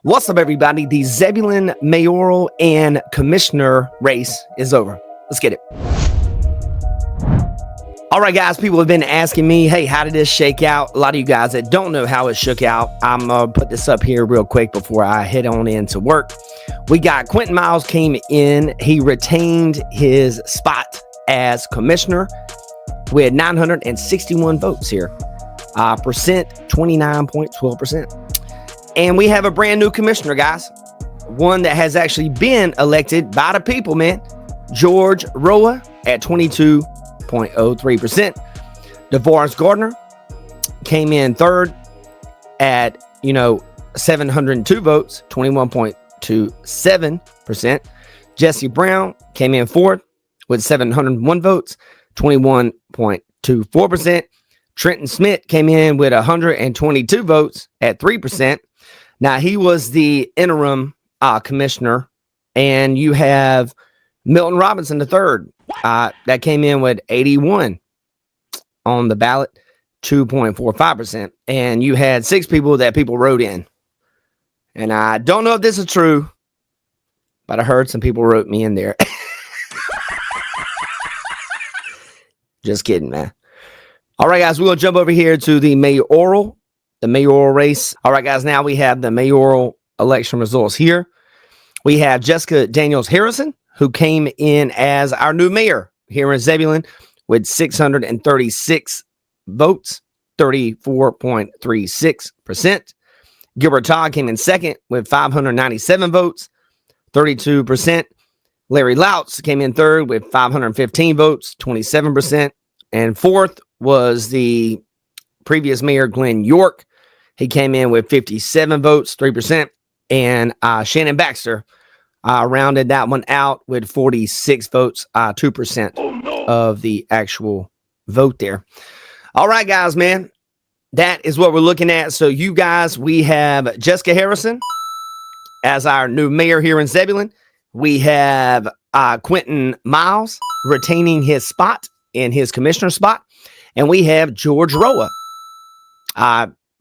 What's up, everybody? The Zebulon mayoral and commissioner race is over. Let's get it. All right, guys, people have been asking me, hey, how did this shake out? A lot of you guys that don't know how it shook out, I'm going to put this up here real quick before I head on into work. We got Quentin Miles came in. He retained his spot as commissioner with 961 votes here. Percent 29.12%. And we have a brand new commissioner, guys. One that has actually been elected by the people, man. George Roa at 22.03%. DeVorest Gardner came in third at, 702 votes, 21.27%. Jesse Brown came in fourth with 701 votes, 21.24%. Trenton Smith came in with 122 votes at 3%. Now, he was the interim commissioner, and you have Milton Robinson III that came in with 81 on the ballot, 2.45%. And you had 6 people that people wrote in. And I don't know if this is true, but I heard some people wrote me in there. Just kidding, man. All right, guys, we're going to jump over here to the mayoral race. All right, guys, now we have the mayoral election results here. We have Jessica Daniels Harrison, who came in as our new mayor here in Zebulon with 636 votes, 34.36%. Gilbert Todd came in second with 597 votes, 32%. Larry Louts came in third with 515 votes, 27%. And fourth was the previous mayor, Glenn York. He came in with 57 votes, 3%. And Shannon Baxter rounded that one out with 46 votes, 2% of the actual vote there. All right, guys, man. That is what we're looking at. So you guys, we have Jessica Harrison as our new mayor here in Zebulon. We have Quentin Miles retaining his spot in his commissioner spot. And we have George Roa,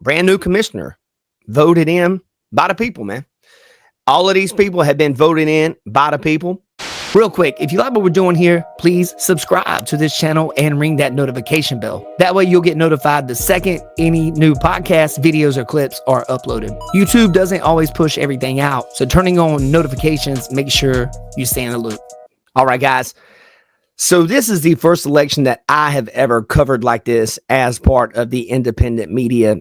brand new commissioner, voted in by the people, man. All of these people have been voted in by the people. Real quick, if you like what we're doing here, please subscribe to this channel and ring that notification bell. That way you'll get notified the second any new podcasts, videos, or clips are uploaded. YouTube doesn't always push everything out, so turning on notifications, make sure you stay in the loop. All right, guys. So this is the first election that I have ever covered like this as part of the independent media.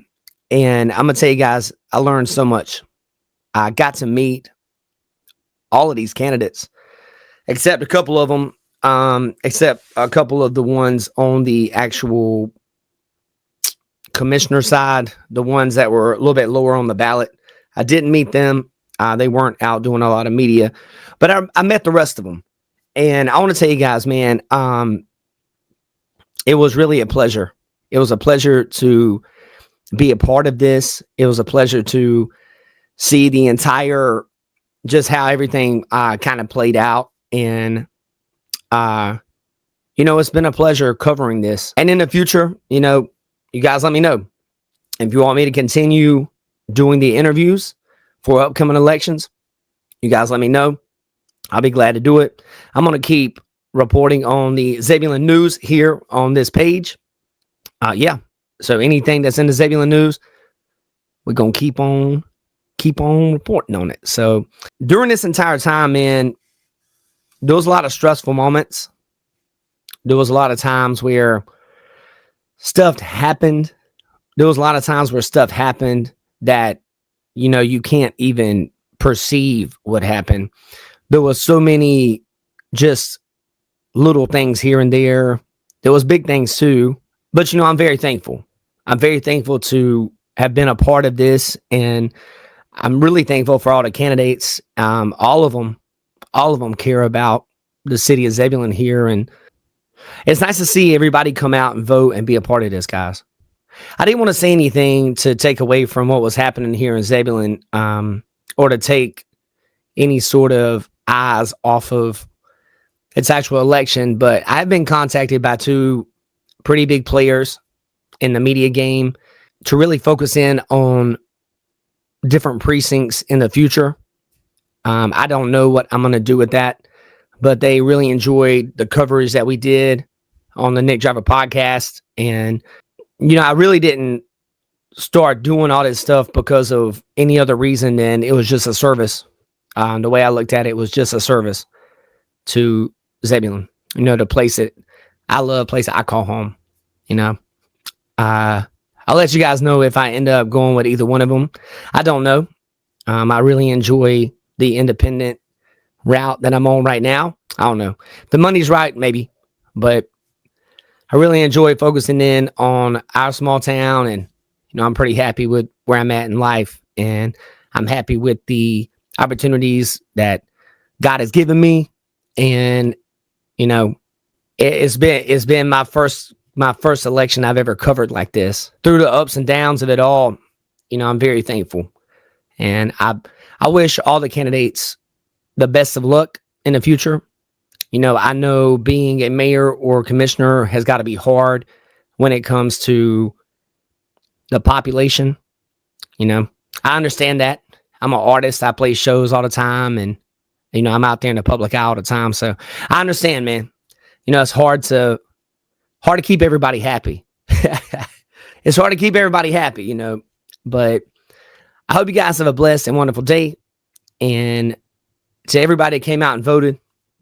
And I'm going to tell you guys, I learned so much. I got to meet all of these candidates, except a couple of them, except a couple of the ones on the actual commissioner side, the ones that were a little bit lower on the ballot. I didn't meet them. They weren't out doing a lot of media, but I met the rest of them. And I want to tell you guys, man, it was really a pleasure. It was a pleasure to be a part of this. It was a pleasure to see the entire, just how everything kind of played out. And, it's been a pleasure covering this. And in the future, you guys let me know. If you want me to continue doing the interviews for upcoming elections, you guys let me know. I'll be glad to do it. I'm going to keep reporting on the Zebulon news here on this page. So anything that's in the Zebulon news, we're going to keep on reporting on it. So during this entire time, man, there was a lot of stressful moments. There was a lot of times where stuff happened. There was a lot of times where stuff happened that, you can't even perceive what happened. There was so many just little things here and there. There was big things too. But, I'm very thankful. I'm very thankful to have been a part of this. And I'm really thankful for all the candidates. All of them care about the city of Zebulon here. And it's nice to see everybody come out and vote and be a part of this, guys. I didn't want to say anything to take away from what was happening here in Zebulon, or to take any sort of eyes off of its actual election. But I've been contacted by 2 pretty big players in the media game to really focus in on different precincts in the future. I don't know what I'm going to do with that, but they really enjoyed the coverage that we did on the Nick Driver podcast. And, I really didn't start doing all this stuff because of any other reason than it was just a service. The way I looked at it was just a service to Zebulon, the place that I love, place that I call home. I'll let you guys know if I end up going with either one of them. I don't know. I really enjoy the independent route that I'm on right now. I don't know. The money's right, maybe, but I really enjoy focusing in on our small town, and I'm pretty happy with where I'm at in life, and I'm happy with the opportunities that God has given me, and it's been my first election I've ever covered like this. Through the ups and downs of it all, I'm very thankful, and I wish all the candidates the best of luck in the future. I know being a mayor or commissioner has got to be hard when it comes to the population. I understand that. I'm an artist. I play shows all the time, and I'm out there in the public eye all the time. So I understand, man. It's hard to keep everybody happy. It's hard to keep everybody happy, but I hope you guys have a blessed and wonderful day. And to everybody that came out and voted,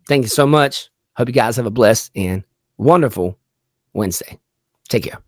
thank you so much. Hope you guys have a blessed and wonderful Wednesday. Take care.